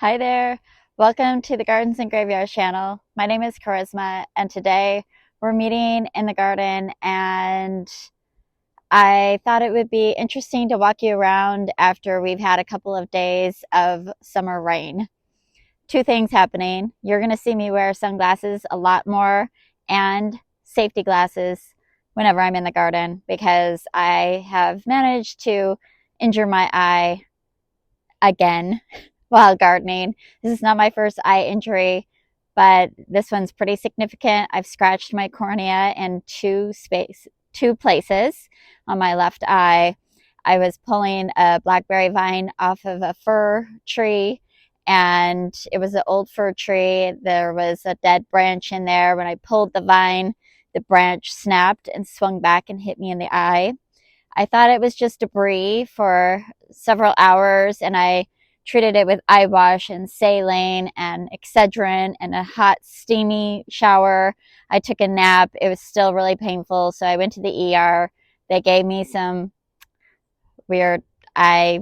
Hi there. Welcome to the Gardens and Graveyards channel. My name is Charisma, and today we're meeting in the garden, and I thought it would be interesting to walk you around after we've had a couple of days of summer rain. Two things happening. You're going to see me wear sunglasses a lot more and safety glasses whenever I'm in the garden because I have managed to injure my eye again while gardening. This is not my first eye injury, but this one's pretty significant. I've scratched my cornea in two places on my left eye. I was pulling a blackberry vine off of a fir tree, and it was an old fir tree. There was a dead branch in there. When I pulled the vine, the branch snapped and swung back and hit me in the eye. I thought it was just debris for several hours, and I treated it with eye wash and saline and Excedrin and a hot, steamy shower. I took a nap. It was still really painful, so I went to the ER. They gave me some weird eye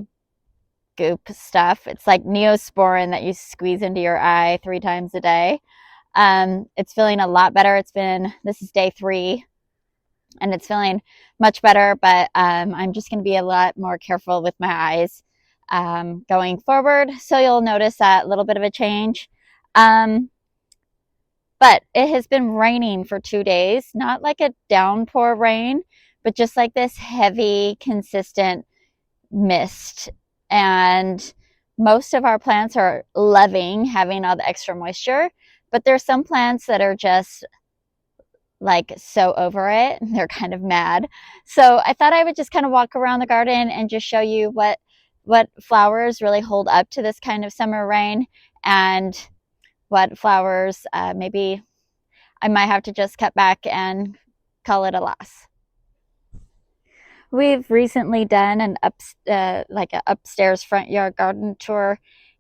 goop stuff. It's like Neosporin that you squeeze into your eye 3 times a day. It's feeling a lot better. This is day 3, and it's feeling much better, but I'm just going to be a lot more careful with my eyes going forward. So you'll notice that little bit of a change. But it has been raining for 2 days, not like a downpour rain, but just like this heavy, consistent mist. And most of our plants are loving having all the extra moisture, but there's some plants that are just like so over it. They're kind of mad. So I thought I would just kind of walk around the garden and just show you what flowers really hold up to this kind of summer rain, and what flowers maybe I might have to just cut back and call it a loss. We've recently done like an upstairs front yard garden tour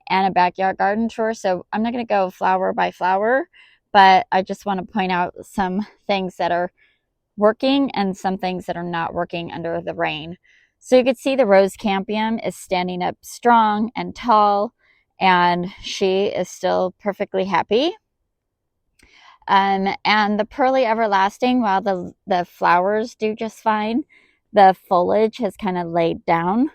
and a backyard garden tour, so I'm not going to go flower by flower, but I just want to point out some things that are working and some things that are not working under the rain. So you can see the rose campion is standing up strong and tall, and she is still perfectly happy. And the pearly everlasting, while the flowers do just fine, the foliage has kind of laid down.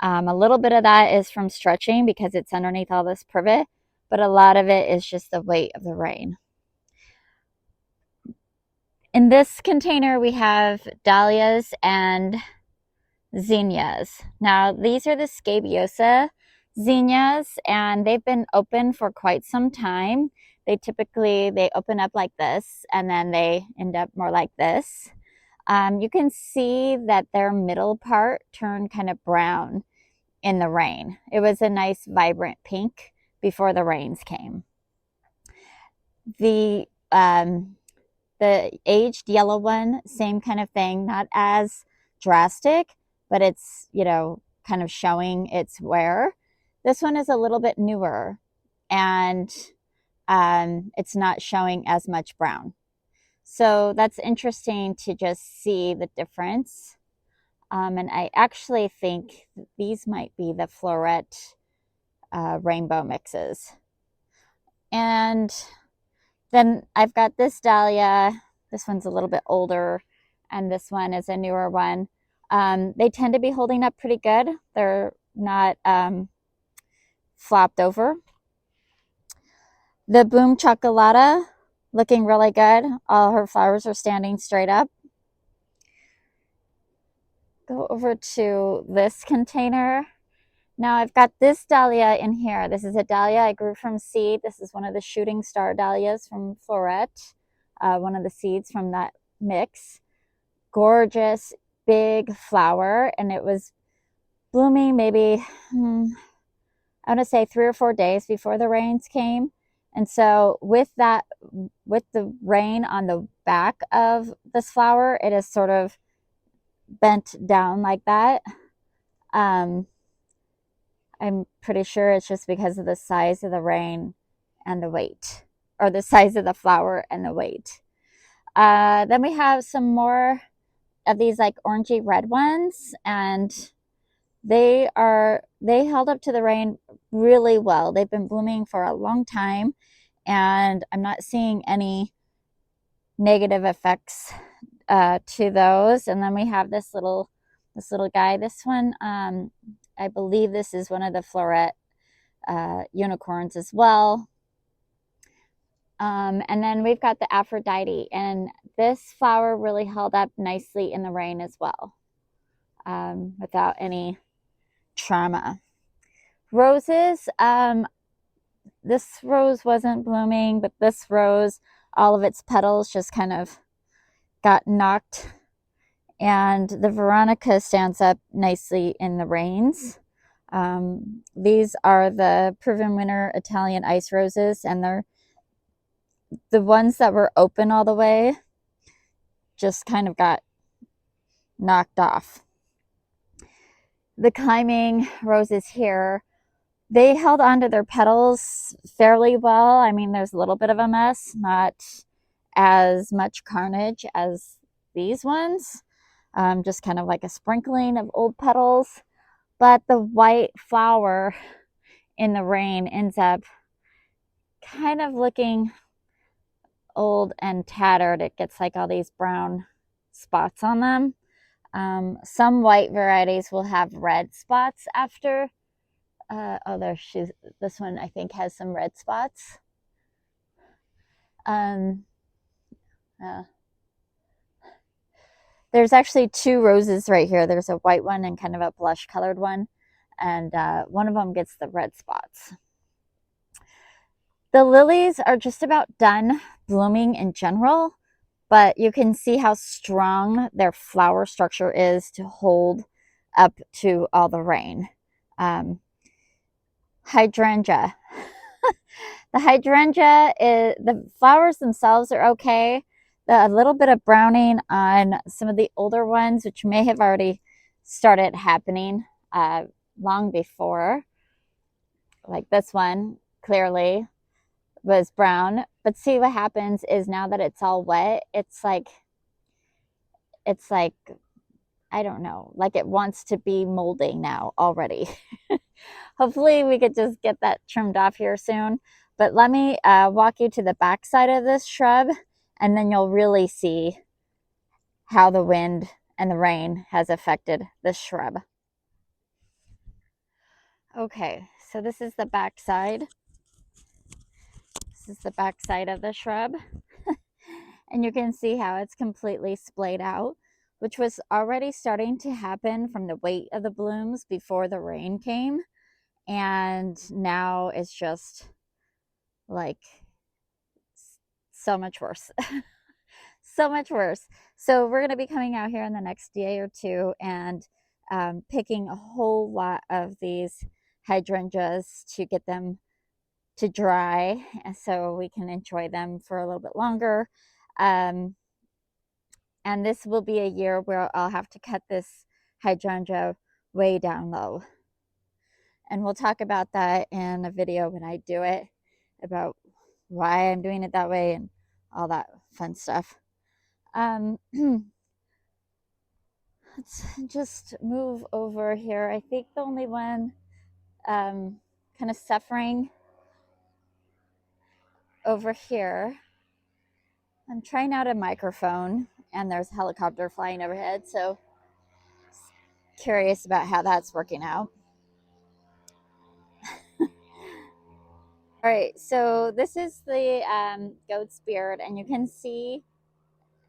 A little bit of that is from stretching because it's underneath all this privet, but a lot of it is just the weight of the rain. In this container, we have dahlias and zinnias. Now, these are the scabiosa zinnias, and they've been open for quite some time. They open up like this, and then they end up more like this. You can see that their middle part turned kind of brown in the rain. It was a nice vibrant pink before the rains came. The aged yellow one, same kind of thing, not as drastic, but it's, kind of showing its wear. This one is a little bit newer, and it's not showing as much brown. So that's interesting to just see the difference. And I actually think these might be the floret rainbow mixes. And then I've got this dahlia. This one's a little bit older, and this one is a newer one. They tend to be holding up pretty good. They're not flopped over. The Boom Chocolata, looking really good. All her flowers are standing straight up. Go over to this container. Now I've got this dahlia in here. This is a dahlia I grew from seed. This is one of the shooting star dahlias from Floret, one of the seeds from that mix. Gorgeous, big flower, and it was blooming maybe, I want to say 3 or 4 days before the rains came. And so with the rain on the back of this flower, it is sort of bent down like that. I'm pretty sure it's just because of the size of the rain and the weight, or the size of the flower and the weight. Then we have some more of these like orangey red ones, and they held up to the rain really well. They've been blooming for a long time, and I'm not seeing any negative effects to those. And then we have this little guy. This one, I believe this is one of the floret unicorns as well. And then we've got the Aphrodite, and this flower really held up nicely in the rain as well, without any trauma. Roses, this rose wasn't blooming, but this rose, all of its petals just kind of got knocked, and the Veronica stands up nicely in the rains. These are the Proven Winner Italian ice roses, and they're the ones that were open all the way just kind of got knocked off. The climbing roses here, they held onto their petals fairly well. I mean, there's a little bit of a mess, not as much carnage as these ones, just kind of like a sprinkling of old petals. But the white flower in the rain ends up kind of looking old and tattered. It gets like all these brown spots on them. Some white varieties will have red spots after. This one I think has some red spots. There's actually two roses right here. There's a white one and kind of a blush colored one, and one of them gets the red spots. The lilies are just about done blooming in general, but you can see how strong their flower structure is to hold up to all the rain. Hydrangea. The hydrangea, the flowers themselves are okay. A little bit of browning on some of the older ones, which may have already started happening long before. Like this one, clearly was brown. But see, what happens is now that it's all wet, it's like, I don't know, like it wants to be molding now already. Hopefully we could just get that trimmed off here soon. But let me walk you to the back side of this shrub, and then you'll really see how the wind and the rain has affected this shrub. Okay, so this is the back side. This is the back side of the shrub. And you can see how it's completely splayed out, which was already starting to happen from the weight of the blooms before the rain came. And now it's just like so much worse. So much worse. So we're going to be coming out here in the next day or two and picking a whole lot of these hydrangeas to get them to dry so we can enjoy them for a little bit longer. And this will be a year where I'll have to cut this hydrangea way down low. And we'll talk about that in a video when I do it, about why I'm doing it that way and all that fun stuff. Let's just move over here. I think the only one kind of suffering over here. I'm trying out a microphone, and there's a helicopter flying overhead, so curious about how that's working out. All right, so this is the goat's beard, and you can see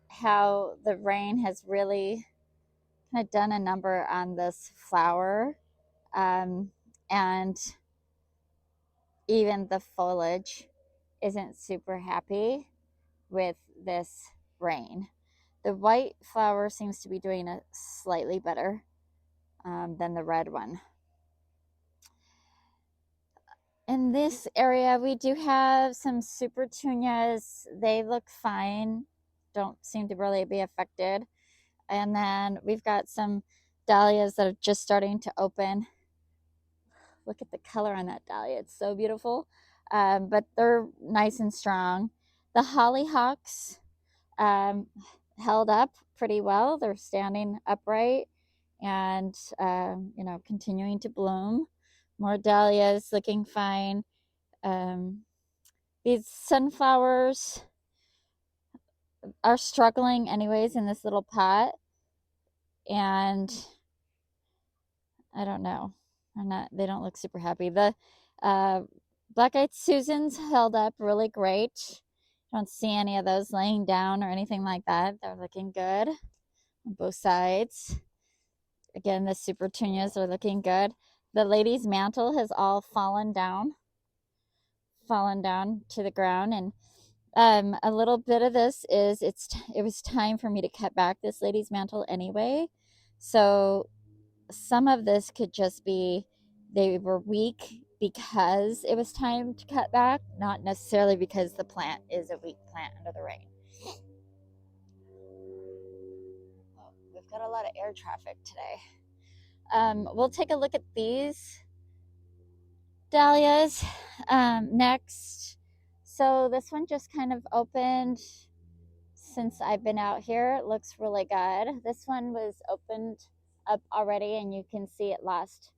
how the rain has really kind of done a number on this flower, and even the foliage isn't super happy with this rain. The white flower seems to be doing it slightly better than the red one. In this area, we do have some super petunias. They look fine, don't seem to really be affected. And then we've got some dahlias that are just starting to open. Look at the color on that dahlia. It's so beautiful. But they're nice and strong. The hollyhocks held up pretty well. They're standing upright, and continuing to bloom. More dahlias looking fine. These sunflowers are struggling anyways in this little pot, and I don't know. They don't look super happy. The uh, black-eyed Susans held up really great. Don't see any of those laying down or anything like that. They're looking good on both sides. Again, the super petunias are looking good. The lady's mantle has all fallen down to the ground, and a little bit of this is it was time for me to cut back this lady's mantle anyway. So some of this could just be they were weak because it was time to cut back, not necessarily because the plant is a weak plant under the rain. Oh, we've got a lot of air traffic today. We'll take a look at these dahlias next. So this one just kind of opened since I've been out here. It looks really good. This one was opened up already, and you can see it lost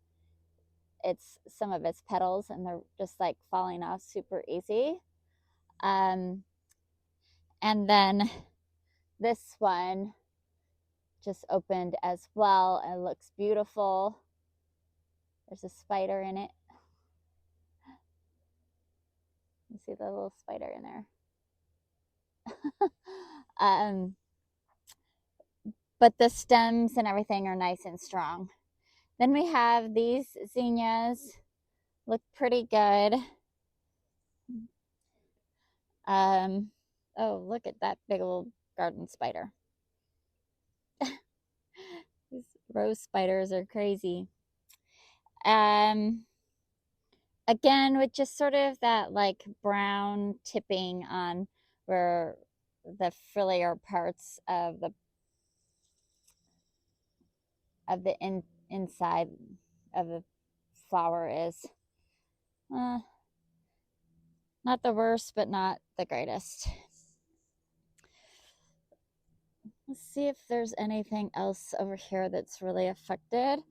some of its petals, and they're just like falling off super easy. And then this one just opened as well. It looks beautiful. There's a spider in it. You see the little spider in there. But the stems and everything are nice and strong. Then we have these zinnias, look pretty good. Oh, look at that big old garden spider. These rose spiders are crazy. Again, with just sort of that like brown tipping on where the frillier parts of the inside of the flower is. Not the worst, but not the greatest. Let's see if there's anything else over here that's really affected.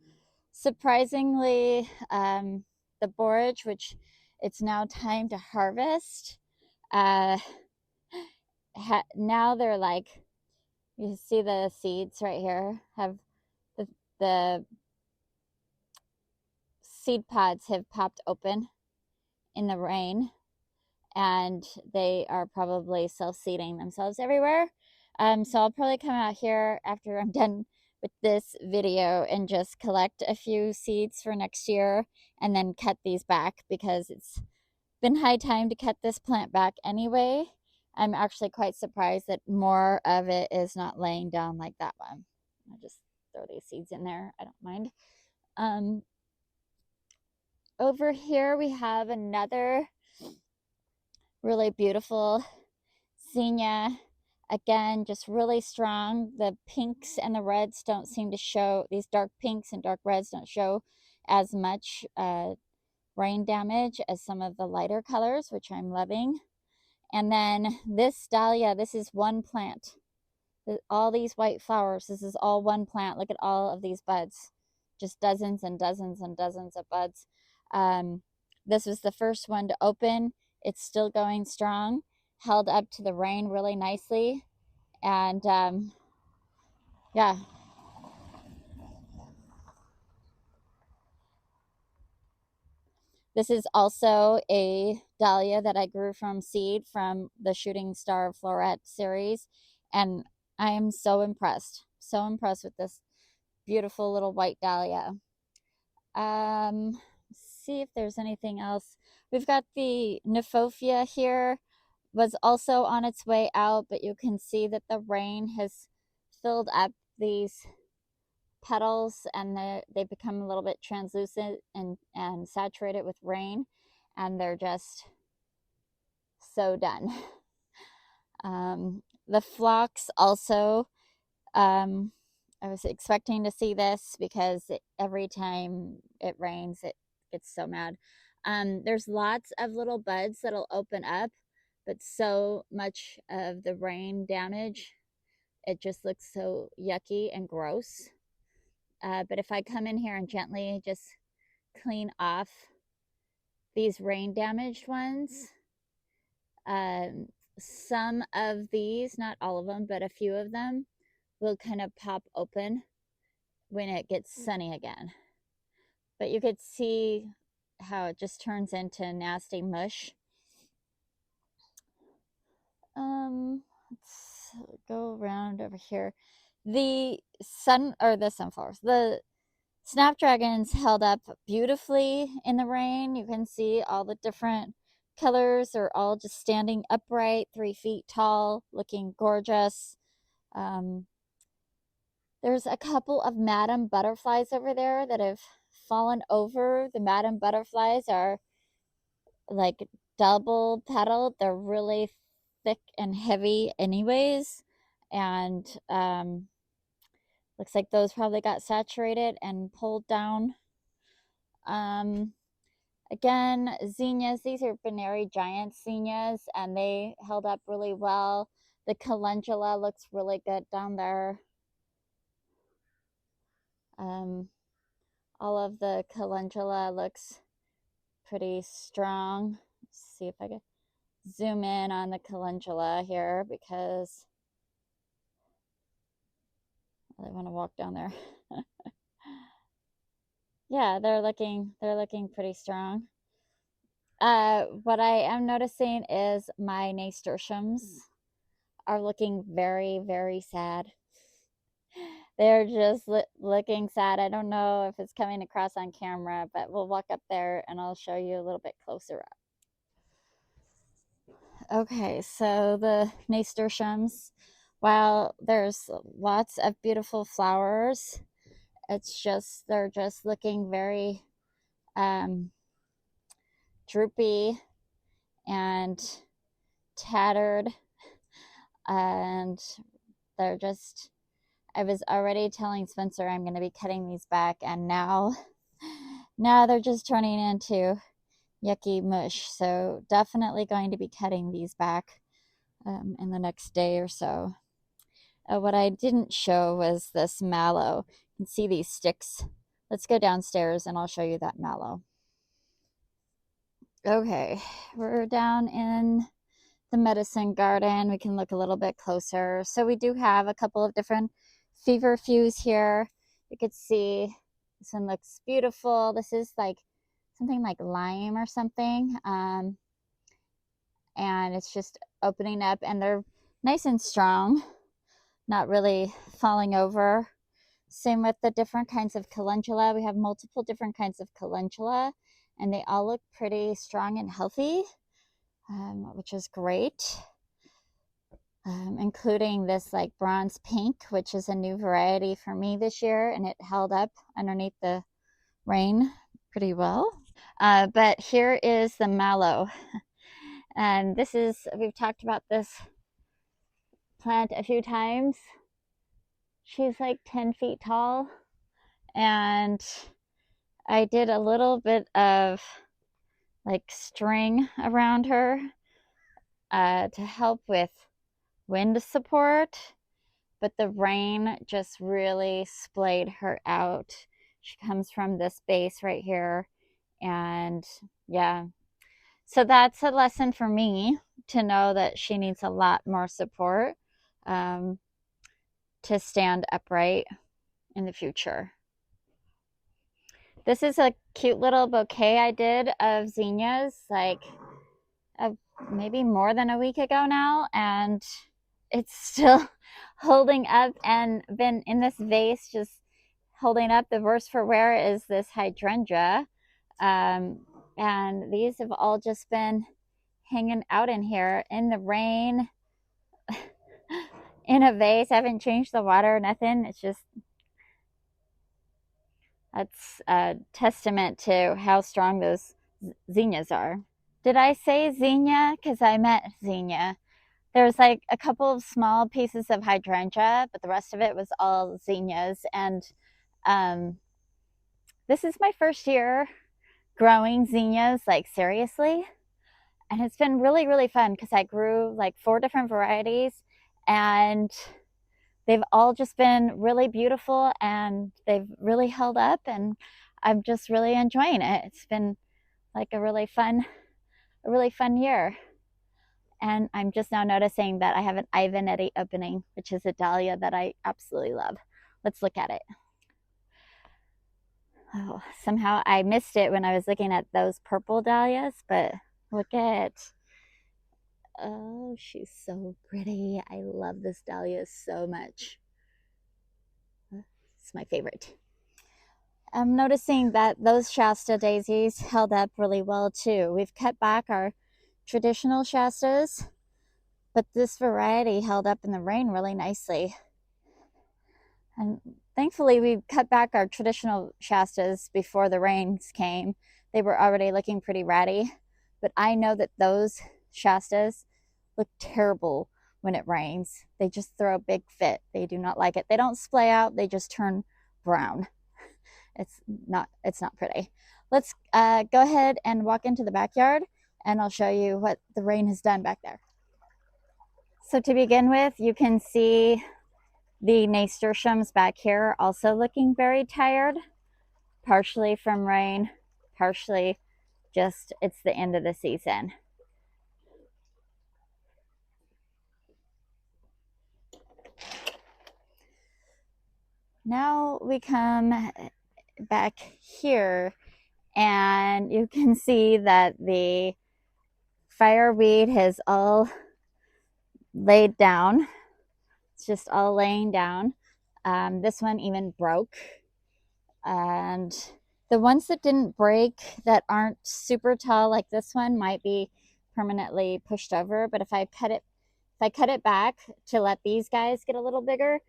Surprisingly, the borage, which it's now time to harvest, now they're like, you see the seeds right here, have the seed pods have popped open in the rain, and they are probably self-seeding themselves everywhere. So I'll probably come out here after I'm done with this video and just collect a few seeds for next year and then cut these back, because it's been high time to cut this plant back anyway. I'm actually quite surprised that more of it is not laying down like that one. I'll just throw these seeds in there. I don't mind. Over here we have another really beautiful zinnia. Again, just really strong. The pinks and the reds don't seem to show, these dark pinks and dark reds don't show as much rain damage as some of the lighter colors, which I'm loving. And then this dahlia, this is one plant. All these white flowers, this is all one plant. Look at all of these buds. Just dozens and dozens and dozens of buds. This was the first one to open. It's still going strong, held up to the rain really nicely. And yeah. This is also a dahlia that I grew from seed from the Shooting Star Floret series. And I am so impressed with this beautiful little white dahlia. See if there's anything else. We've got the Nephofia here, was also on its way out, but you can see that the rain has filled up these petals, and they become a little bit translucent and saturated with rain, and they're just so done. The phlox also, I was expecting to see this because every time it rains, it gets so mad. There's lots of little buds that'll open up, but so much of the rain damage, it just looks so yucky and gross. But if I come in here and gently just clean off these rain damaged ones, um, some of these, not all of them, but a few of them will kind of pop open when it gets sunny again. But you could see how it just turns into nasty mush. Let's go around over here. The sunflowers, the snapdragons held up beautifully in the rain. You can see all the different colors are all just standing upright, 3 feet tall, looking gorgeous. There's a couple of madam butterflies over there that have fallen over. The madam butterflies are like double petaled. They're really thick and heavy anyways. And looks like those probably got saturated and pulled down. Again, zinnias, these are binary giant zinnias, and they held up really well. The calendula looks really good down there. All of the calendula looks pretty strong. Let's see if I can zoom in on the calendula here because I want to walk down there. Yeah, they're looking pretty strong. What I am noticing is my nasturtiums are looking very, very sad. They're just looking sad. I don't know if it's coming across on camera, but we'll walk up there and I'll show you a little bit closer up. Okay, so the nasturtiums, while there's lots of beautiful flowers, they're just looking very droopy and tattered, and they're just, I was already telling Spencer I'm going to be cutting these back, and now they're just turning into yucky mush. So definitely going to be cutting these back in the next day or so. What I didn't show was this mallow. You can see these sticks. Let's go downstairs and I'll show you that mallow. Okay, we're down in the medicine garden. We can look a little bit closer. So we do have a couple of different feverfews here. You could see this one looks beautiful. This is like something like lime or something. And it's just opening up, and they're nice and strong, not really falling over. Same with the different kinds of calendula. We have multiple different kinds of calendula, and they all look pretty strong and healthy, which is great. Including this like bronze pink, which is a new variety for me this year, and it held up underneath the rain pretty well. But here is the mallow. And we've talked about this plant a few times. She's like 10 feet tall, and I did a little bit of like string around her to help with wind support, but the rain just really splayed her out. She comes from this base right here, and yeah. So that's a lesson for me to know that she needs a lot more support to stand upright in the future. This is a cute little bouquet I did of zinnias like maybe more than a week ago now, and it's still holding up and been in this vase just holding up. The worse for wear is this hydrangea, and these have all just been hanging out in here in the rain in a vase. I haven't changed the water, nothing. It's just, that's a testament to how strong those zinnias are. Did I say zinnia? Because I meant zinnia. There's like a couple of small pieces of hydrangea, but the rest of it was all zinnias. And this is my first year growing zinnias, like seriously. And it's been really, really fun because I grew like 4 different varieties, and they've all just been really beautiful, and they've really held up, and I'm just really enjoying it. It's been like a really fun year. And I'm just now noticing that I have an Ivanetti opening, which is a dahlia that I absolutely love. Let's look at it. Oh, somehow I missed it when I was looking at those purple dahlias, but look at, oh, she's so pretty. I love this dahlia so much. It's my favorite. I'm noticing that those Shasta daisies held up really well too. We've cut back our traditional Shastas, but this variety held up in the rain really nicely. And thankfully, we cut back our traditional Shastas before the rains came. They were already looking pretty ratty, but I know that those Shastas look terrible when it rains. They just throw a big fit. They do not like it. They don't splay out, they just turn brown. It's not pretty. Let's go ahead and walk into the backyard, and I'll show you what the rain has done back there. So to begin with, you can see the nasturtiums back here also looking very tired, partially from rain, partially just it's the end of the season. Now we come back here, and you can see that the fireweed has all laid down. It's just all laying down. This one even broke. And the ones that didn't break, that aren't super tall like this one, might be permanently pushed over. But if I cut it back to let these guys get a little bigger,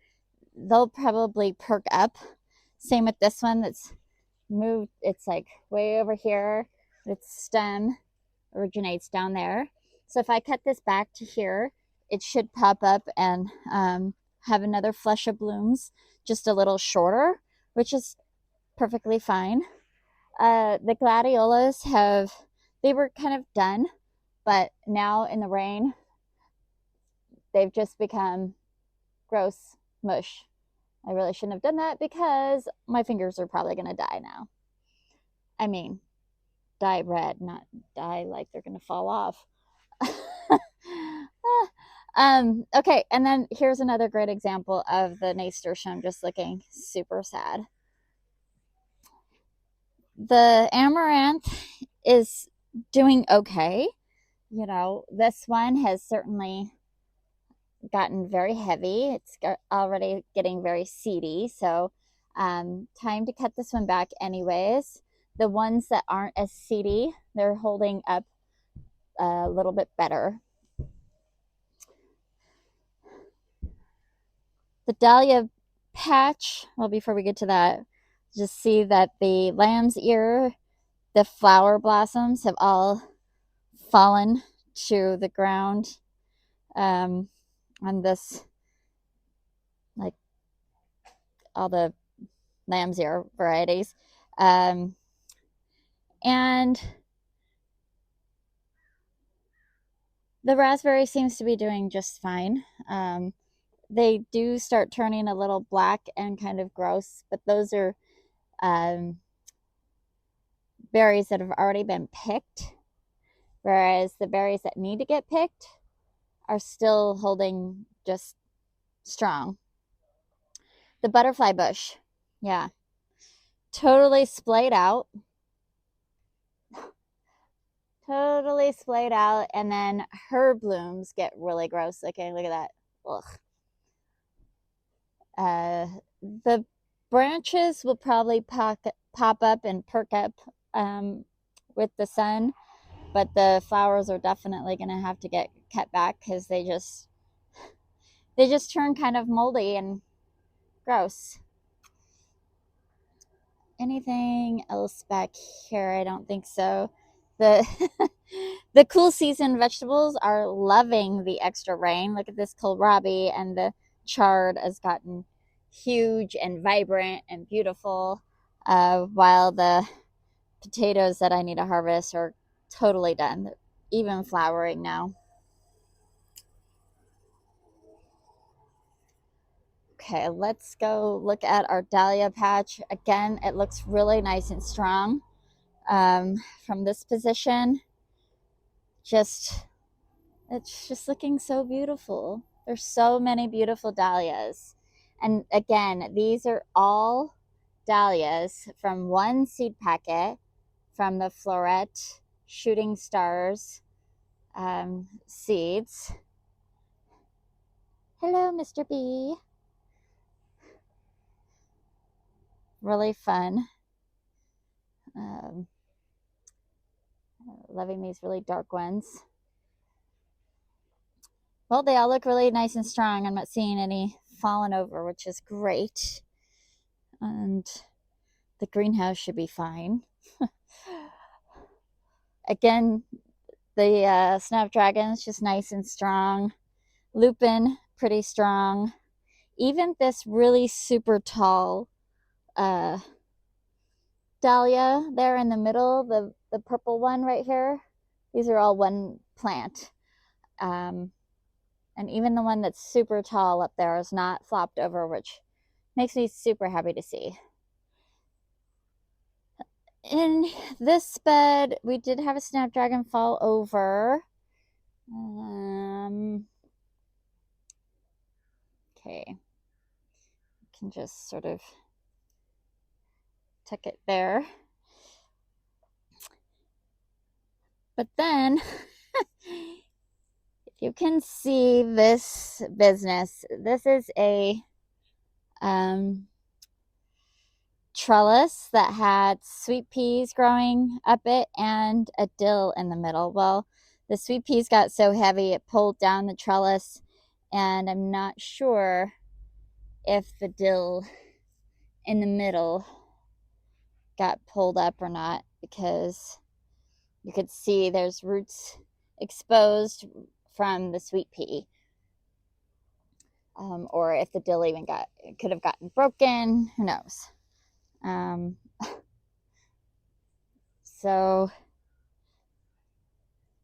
they'll probably perk up. Same with this one that's moved. It's like way over here. Its stem originates down there. So if I cut this back to here, it should pop up and have another flush of blooms, just a little shorter, which is perfectly fine. The gladiolas they were kind of done, but now in the rain, they've just become gross mush. I really shouldn't have done that because my fingers are probably going to die now. I mean, dye red, not dye like they're going to fall off. Okay, and then here's another great example of the nasturtium just looking super sad. The amaranth is doing okay. You know, this one has certainly gotten very heavy. It's already getting very seedy. So time to cut this one back anyways. The ones that aren't as seedy, they're holding up a little bit better. The dahlia patch, well, before we get to that, just see that the lamb's ear, the flower blossoms have all fallen to the ground on this, like all the lamb's ear varieties. And the raspberry seems to be doing just fine. They do start turning a little black and kind of gross, but those are berries that have already been picked, whereas the berries that need to get picked are still holding just strong. The butterfly bush, yeah, totally splayed out. Totally splayed out, and then her blooms get really gross looking. Look at that. Ugh. The branches will probably pop up and perk up with the sun, but the flowers are definitely going to have to get cut back because they just turn kind of moldy and gross. Anything else back here? I don't think so. The the cool season vegetables are loving the extra rain. Look at this kohlrabi, and the chard has gotten huge and vibrant and beautiful, while the potatoes that I need to harvest are totally done. They're even flowering now. Okay, let's go look at our dahlia patch. Again, it looks really nice and strong from this position. It's just looking so beautiful. There's so many beautiful dahlias. And again, these are all dahlias from one seed packet from the Floret Shooting Stars seeds. Hello, Mr. B. Really fun. Loving these really dark ones. Well, they all look really nice and strong. I'm not seeing any falling over, which is great. And the greenhouse should be fine. Again, the Snapdragon is just nice and strong. Lupin, pretty strong. Even this really super tall dahlia there in the middle, the purple one right here, these are all one plant. And even the one that's super tall up there is not flopped over, which makes me super happy to see. In this bed, we did have a Snapdragon fall over. Okay, you can just sort of tuck it there. But then, if you can see this business, this is a trellis that had sweet peas growing up it and a dill in the middle. Well, the sweet peas got so heavy it pulled down the trellis, and I'm not sure if the dill in the middle got pulled up or not, because you could see there's roots exposed from the sweet pea. Or if the dill even could have gotten broken, who knows. So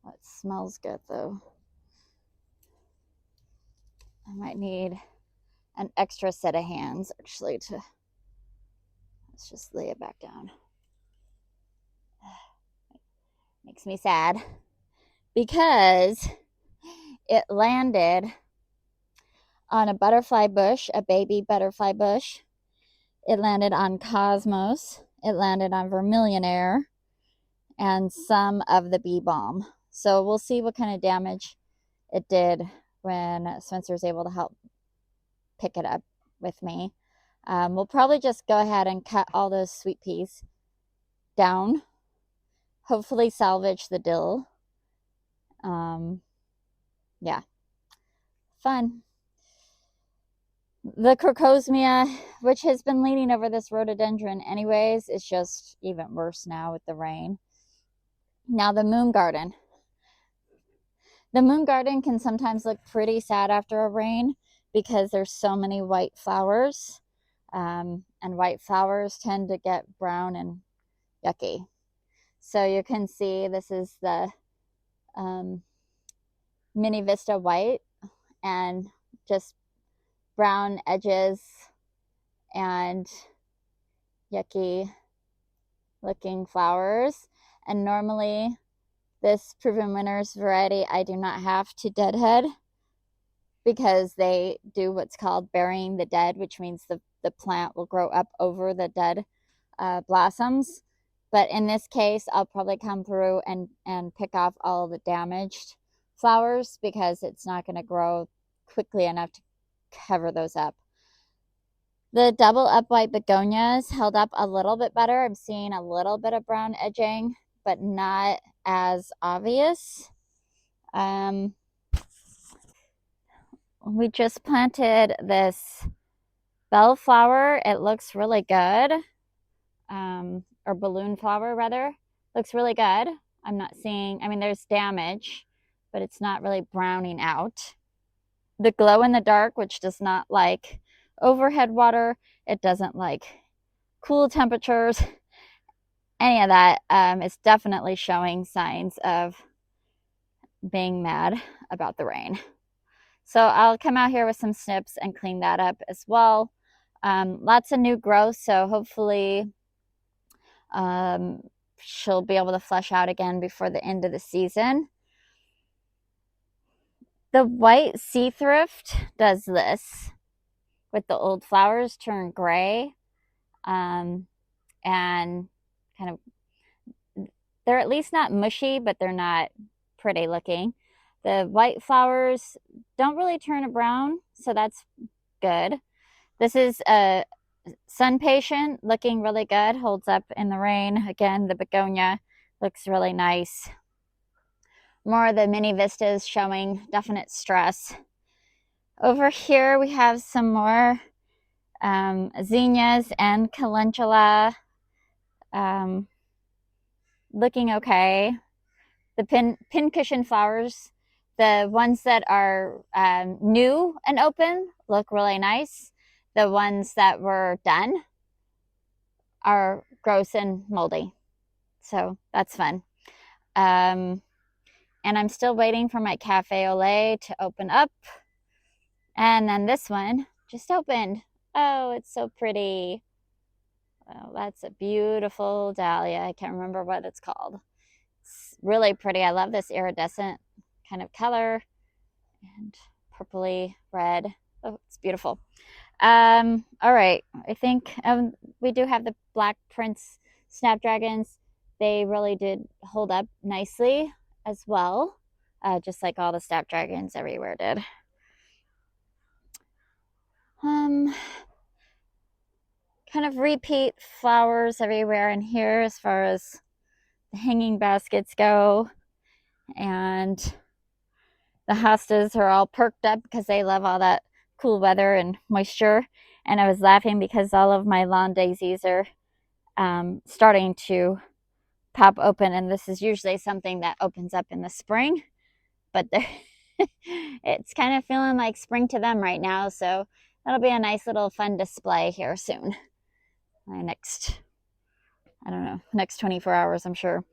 it smells good though. I might need an extra set of hands actually to, let's just lay it back down. Makes me sad because it landed on a butterfly bush, a baby butterfly bush. It landed on Cosmos. It landed on Vermillionaire and some of the bee balm. So we'll see what kind of damage it did when Spencer's able to help pick it up with me. We'll probably just go ahead and cut all those sweet peas down. Hopefully salvage the dill. Yeah, fun. The crocosmia, which has been leaning over this rhododendron anyways, is just even worse now with the rain. Now the moon garden. The moon garden can sometimes look pretty sad after a rain because there's so many white flowers. And white flowers tend to get brown and yucky. So you can see this is the Mini Vista white and just brown edges and yucky looking flowers. And normally this Proven Winners variety I do not have to deadhead because they do what's called burying the dead, which means the plant will grow up over the dead blossoms. But in this case, I'll probably come through and pick off all the damaged flowers because it's not going to grow quickly enough to cover those up. The double up white begonias held up a little bit better. I'm seeing a little bit of brown edging, but not as obvious. We just planted this bellflower. It looks really good. Or balloon flower rather. Looks really good. I'm not seeing, I mean, there's damage, but it's not really browning out. The glow in the dark, which does not like overhead water, it doesn't like cool temperatures, any of that, is definitely showing signs of being mad about the rain. So I'll come out here with some snips and clean that up as well. Lots of new growth, so hopefully she'll be able to flush out again before the end of the season. The white sea thrift does this with the old flowers turn gray, and kind of, they're at least not mushy, but they're not pretty looking. The white flowers don't really turn a brown, so that's good. This is a sun patient, looking really good, holds up in the rain. Again, the begonia looks really nice. More of the mini vistas showing definite stress. Over here we have some more zinnias and calendula, looking okay. The pincushion flowers, the ones that are new and open, look really nice. The ones that were done are gross and moldy, so that's fun. And I'm still waiting for my cafe au lait to open up. And then this one just opened. Oh, it's so pretty. Oh, that's a beautiful dahlia. I can't remember what it's called. It's really pretty. I love this iridescent kind of color and purpley red. Oh, it's beautiful. All right. I think we do have the Black Prince snapdragons. They really did hold up nicely as well, just like all the snapdragons everywhere did. Kind of repeat flowers everywhere in here as far as the hanging baskets go, and the hostas are all perked up because they love all that cool weather and moisture. And I was laughing because all of my lawn daisies are starting to pop open, and this is usually something that opens up in the spring, but it's kind of feeling like spring to them right now, so that'll be a nice little fun display here soon. My next, I don't know, next 24 hours, I'm sure.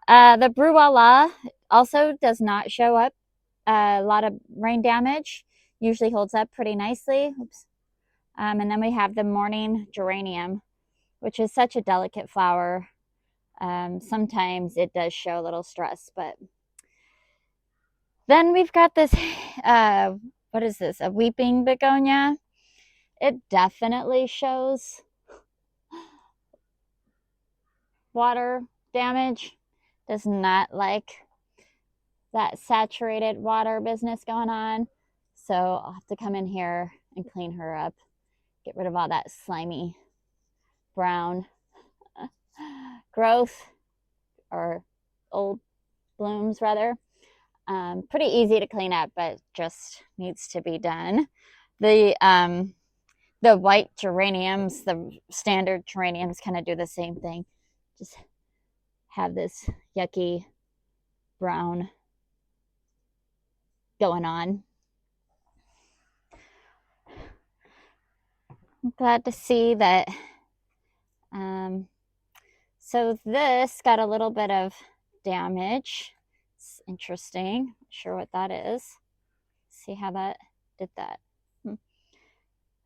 The Bruala also does not show up a lot of rain damage, usually holds up pretty nicely. Oops. And then we have the morning geranium, which is such a delicate flower. Sometimes it does show a little stress, but then we've got this, what is this, a weeping begonia. It definitely shows water damage. Does not like that saturated water business going on. So I'll have to come in here and clean her up, get rid of all that slimy brown growth, or old blooms rather. Pretty easy to clean up, but just needs to be done. The white geraniums, the standard geraniums, kind of do the same thing. Just have this yucky brown going on. I'm glad to see that. So this got a little bit of damage. It's interesting. Not sure what that is. See how that did that.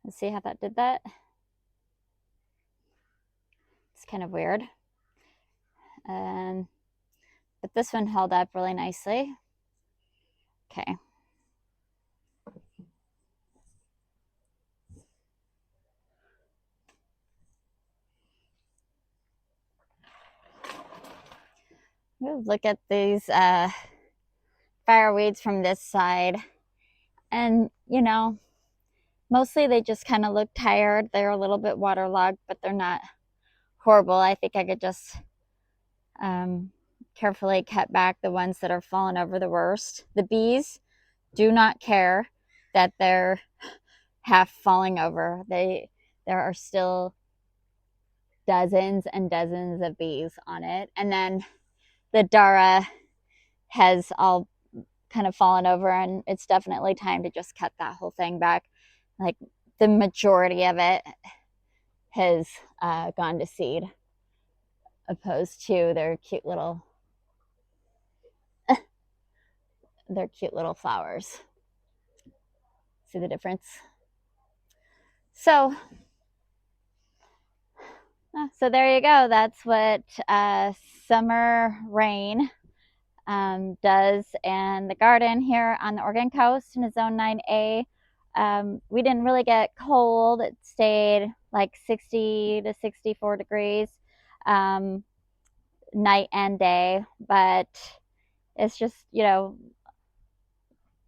Let's see how that did that. It's kind of weird. But this one held up really nicely. Okay. We'll look at these fireweeds from this side. And, you know, mostly they just kind of look tired. They're a little bit waterlogged, but they're not horrible. I think I could just carefully cut back the ones that are falling over the worst. The bees do not care that they're half falling over. There are still dozens and dozens of bees on it. And then the Dara has all kind of fallen over, and it's definitely time to just cut that whole thing back. Like, the majority of it has gone to seed, opposed to their cute little flowers. See the difference? So there you go. That's what summer rain does in the garden here on the Oregon coast in Zone 9A. We didn't really get cold. It stayed like 60 to 64 degrees night and day, but it's just, you know,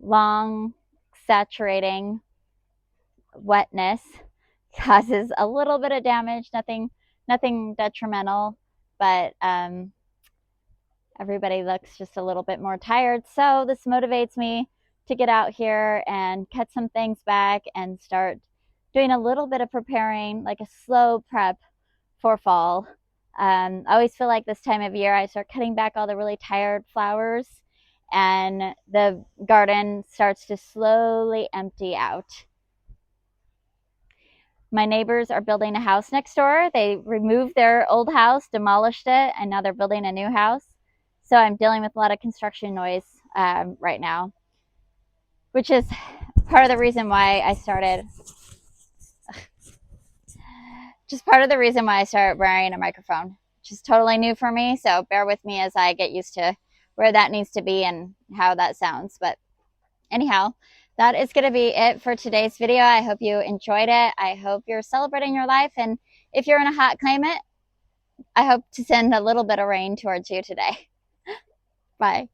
long saturating wetness causes a little bit of damage, nothing detrimental, but everybody looks just a little bit more tired. So this motivates me to get out here and cut some things back and start doing a little bit of preparing, like a slow prep for fall. I always feel like this time of year I start cutting back all the really tired flowers and the garden starts to slowly empty out. My neighbors are building a house next door. They removed their old house, demolished it, and now they're building a new house. So I'm dealing with a lot of construction noise right now, which is part of the reason why I started wearing a microphone, which is totally new for me. So bear with me as I get used to where that needs to be and how that sounds. But anyhow, that is going to be it for today's video. I hope you enjoyed it. I hope you're celebrating your life. And if you're in a hot climate, I hope to send a little bit of rain towards you today. Bye.